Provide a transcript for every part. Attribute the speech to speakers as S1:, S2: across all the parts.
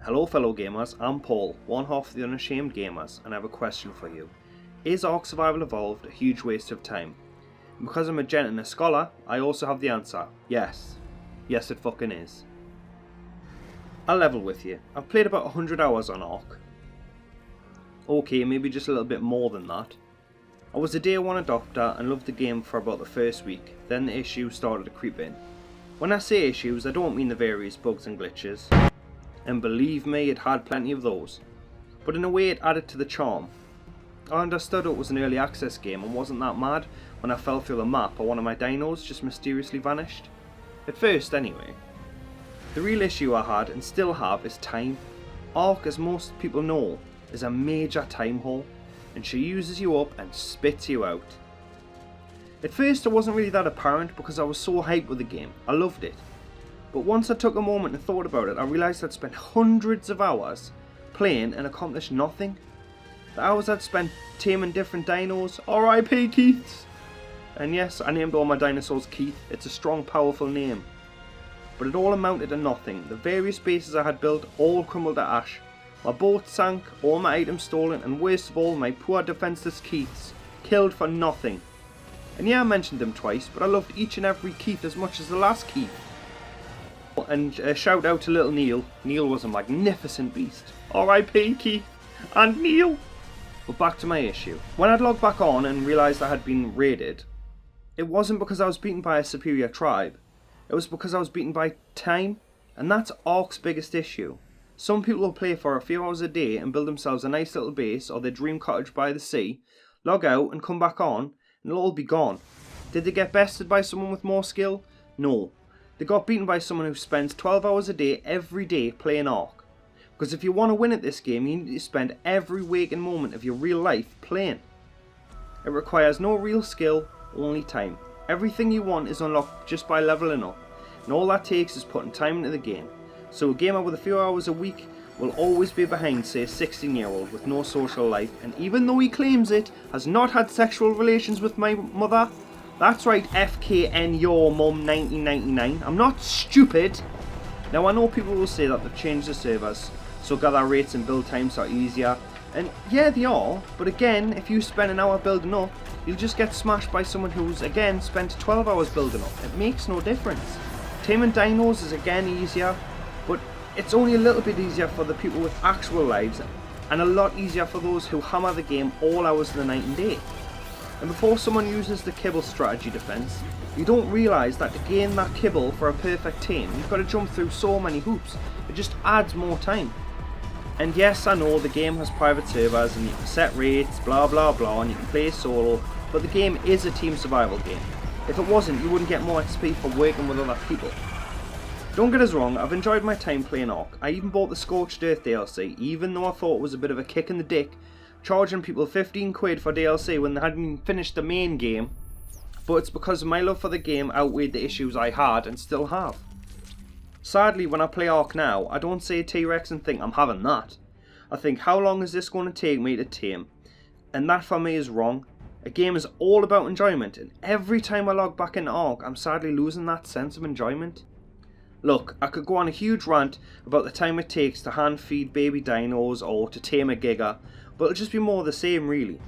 S1: Hello fellow gamers, I'm Paul, one half of the Unashamed Gamers, and I have a question for you. Is Ark Survival Evolved a huge waste of time? And because I'm a gent and a scholar, I also have the answer. Yes. Yes it fucking is. I'll level with you. I've played about 100 hours on Ark. Okay, maybe just a little bit more than that. I was a day one adopter and loved the game for about the first week, then the issues started to creep in. When I say issues, I don't mean the various bugs and glitches. And believe me, it had plenty of those. But in a way it added to the charm. I understood it was an early access game and wasn't that mad when I fell through the map or one of my dinos just mysteriously vanished. At first anyway. The real issue I had and still have is time. Ark, as most people know, is a major time hole, and she uses you up and spits you out. At first it wasn't really that apparent because I was so hyped with the game, I loved it. But once I took a moment and thought about it, I realised I'd spent hundreds of hours playing and accomplished nothing. The hours I'd spent taming different dinos, RIP Keiths! And yes, I named all my dinosaurs Keith, it's a strong powerful name. But it all amounted to nothing. The various bases I had built all crumbled to ash. My boat sank, all my items stolen, and worst of all, my poor defenceless Keiths, killed for nothing. And yeah, I mentioned them twice, but I loved each and every Keith as much as the last Keith. And a shout out to little Neil. Neil was a magnificent beast. R.I.P. Keith and Neil. But back to my issue. When I'd logged back on and realised I had been raided, it wasn't because I was beaten by a superior tribe. It was because I was beaten by time, and that's Ark's biggest issue. Some people will play for a few hours a day and build themselves a nice little base or their dream cottage by the sea, log out and come back on, and it'll all be gone. Did they get bested by someone with more skill? No. They got beaten by someone who spends 12 hours a day every day playing Ark. Because if you want to win at this game, you need to spend every waking moment of your real life playing. It requires no real skill, only time. Everything you want is unlocked just by leveling up, and all that takes is putting time into the game. So a gamer with a few hours a week will always be behind, say, a 16-year-old with no social life, and even though he claims it, has not had sexual relations with my mother. That's right, FKN your mum 1999. I'm not stupid. Now I know people will say that they've changed the servers, so gather rates and build times are easier. And yeah, they are, but again, if you spend an hour building up, you'll just get smashed by someone who's again spent 12 hours building up. It makes no difference. Taming dinos is again easier, but it's only a little bit easier for the people with actual lives, and a lot easier for those who hammer the game all hours of the night and day. And before someone uses the kibble strategy defense, you don't realise that to gain that kibble for a perfect tame, you've got to jump through so many hoops. It just adds more time. And yes, I know the game has private servers and you can set rates, blah blah blah, and you can play solo, but the game is a team survival game. If it wasn't, you wouldn't get more XP for working with other people. Don't get us wrong, I've enjoyed my time playing Ark. I even bought the Scorched Earth DLC, even though I thought it was a bit of a kick in the dick, charging people 15 quid for DLC when they hadn't even finished the main game. But it's because my love for the game outweighed the issues I had and still have. Sadly, when I play Ark now, I don't say T-Rex and think I'm having that. I think, how long is this going to take me to tame? And that for me is wrong. A game is all about enjoyment, and every time I log back into Ark, I'm sadly losing that sense of enjoyment. Look, I could go on a huge rant about the time it takes to hand feed baby dinos or to tame a giga, but it'll just be more of the same really.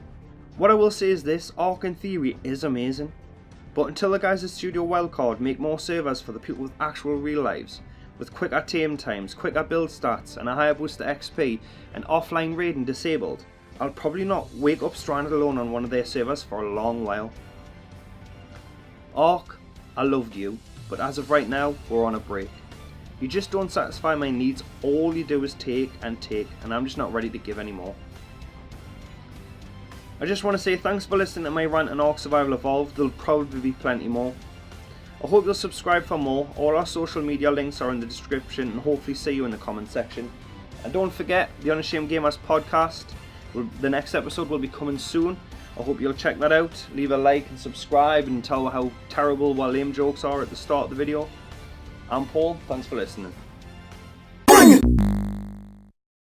S1: What I will say is this, Ark in theory is amazing, but until the guys at Studio Wildcard make more servers for the people with actual real lives, with quicker tame times, quicker build stats and a higher boost to XP and offline raiding disabled, I'll probably not wake up stranded alone on one of their servers for a long while. Ark, I loved you, but as of right now, we're on a break. You just don't satisfy my needs, all you do is take, and I'm just not ready to give anymore. I just want to say thanks for listening to my rant on Ark Survival Evolved, there'll probably be plenty more. I hope you'll subscribe for more, all our social media links are in the description and hopefully see you in the comment section. And don't forget, the Unashamed Gamers podcast, the next episode will be coming soon. I hope you'll check that out, leave a like and subscribe and tell how terrible what lame jokes are at the start of the video. I'm Paul, thanks for listening.